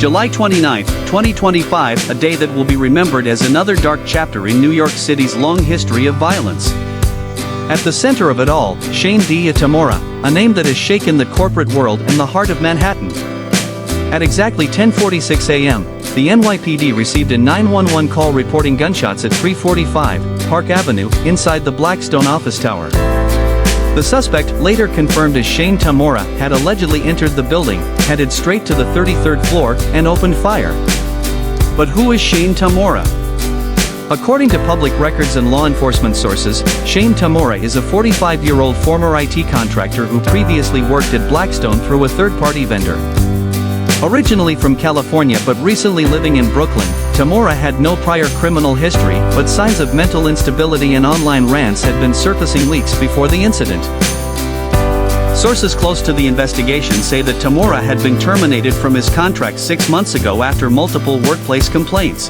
July 29, 2025, a day that will be remembered as another dark chapter in New York City's long history of violence. At the center of it all, Shane Tamura, a name that has shaken the corporate world and the heart of Manhattan. At exactly 10:46 a.m., the NYPD received a 911 call reporting gunshots at 345 Park Avenue, inside the Blackstone office tower. The suspect, later confirmed as Shane Tamura, had allegedly entered the building, headed straight to the 33rd floor, and opened fire. But who is Shane Tamura? According to public records and law enforcement sources, Shane Tamura is a 45-year-old former IT contractor who previously worked at Blackstone through a third-party vendor. Originally from California but recently living in Brooklyn, Tamura had no prior criminal history, but signs of mental instability and online rants had been surfacing weeks before the incident. Sources close to the investigation say that Tamura had been terminated from his contract 6 months ago after multiple workplace complaints.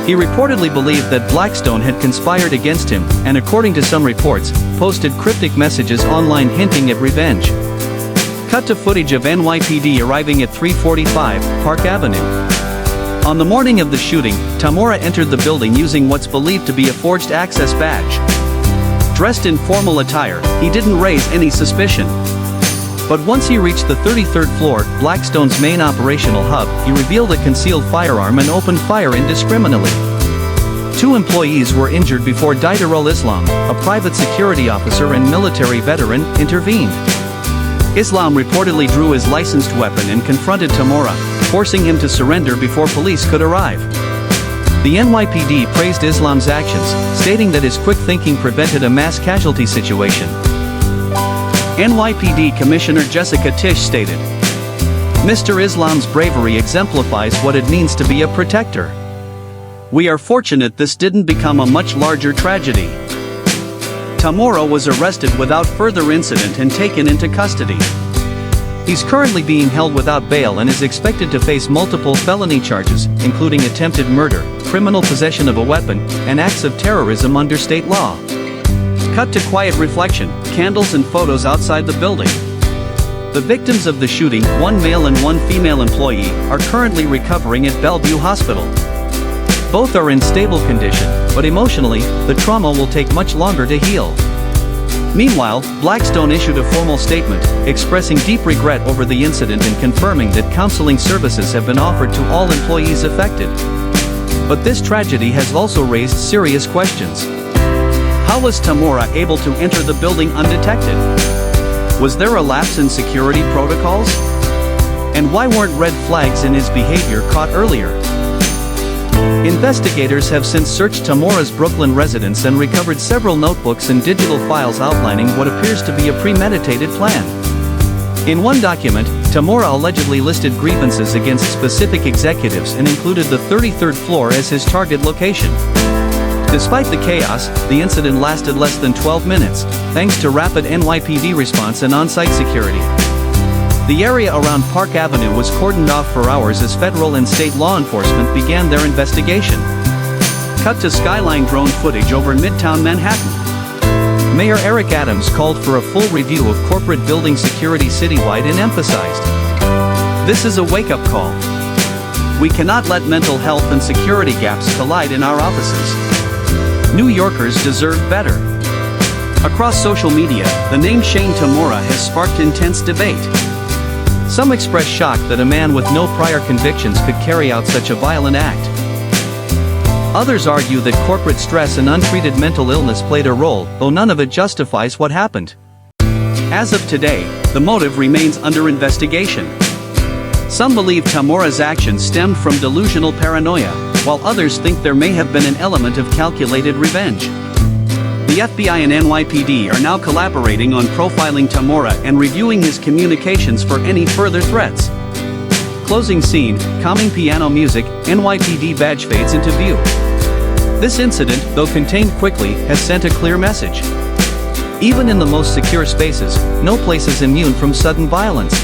He reportedly believed that Blackstone had conspired against him, and according to some reports, posted cryptic messages online hinting at revenge. Cut to footage of NYPD arriving at 345 Park Avenue. On the morning of the shooting, Tamura entered the building using what's believed to be a forged access badge. Dressed in formal attire, he didn't raise any suspicion. But once he reached the 33rd floor, Blackstone's main operational hub, he revealed a concealed firearm and opened fire indiscriminately. 2 employees were injured before Didarul Islam, a private security officer and military veteran, intervened. Islam reportedly drew his licensed weapon and confronted Tamura, forcing him to surrender before police could arrive. The NYPD praised Islam's actions, stating that his quick thinking prevented a mass casualty situation. NYPD Commissioner Jessica Tisch stated, "Mr. Islam's bravery exemplifies what it means to be a protector. We are fortunate this didn't become a much larger tragedy." Tamura was arrested without further incident and taken into custody. He's currently being held without bail and is expected to face multiple felony charges, including attempted murder, criminal possession of a weapon, and acts of terrorism under state law. Cut to quiet reflection, candles and photos outside the building. The victims of the shooting, 1 male and 1 female employee, are currently recovering at Bellevue Hospital. Both are in stable condition, but emotionally, the trauma will take much longer to heal. Meanwhile, Blackstone issued a formal statement, expressing deep regret over the incident and confirming that counseling services have been offered to all employees affected. But this tragedy has also raised serious questions. How was Tamura able to enter the building undetected? Was there a lapse in security protocols? And why weren't red flags in his behavior caught earlier? Investigators have since searched Tamura's Brooklyn residence and recovered several notebooks and digital files outlining what appears to be a premeditated plan. In one document, Tamura allegedly listed grievances against specific executives and included the 33rd floor as his target location. Despite the chaos, the incident lasted less than 12 minutes, thanks to rapid NYPD response and on-site security. The area around Park Avenue was cordoned off for hours as federal and state law enforcement began their investigation. Cut to skyline drone footage over Midtown Manhattan. Mayor Eric Adams called for a full review of corporate building security citywide and emphasized, "This is a wake-up call. We cannot let mental health and security gaps collide in our offices. New Yorkers deserve better." Across social media, the name Shane Tamura has sparked intense debate. Some express shock that a man with no prior convictions could carry out such a violent act. Others argue that corporate stress and untreated mental illness played a role, though none of it justifies what happened. As of today, the motive remains under investigation. Some believe Tamura's actions stemmed from delusional paranoia, while others think there may have been an element of calculated revenge. The FBI and NYPD are now collaborating on profiling Tamura and reviewing his communications for any further threats. Closing scene, calming piano music, NYPD badge fades into view. This incident, though contained quickly, has sent a clear message. Even in the most secure spaces, no place is immune from sudden violence.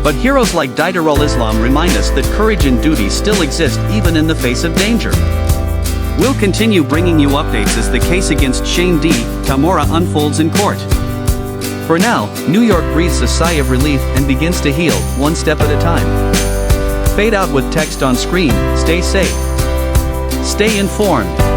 But heroes like Didarul Islam remind us that courage and duty still exist even in the face of danger. We'll continue bringing you updates as the case against Shane Tamura unfolds in court. For now, New York breathes a sigh of relief and begins to heal, one step at a time. Fade out with text on screen. Stay safe. Stay informed.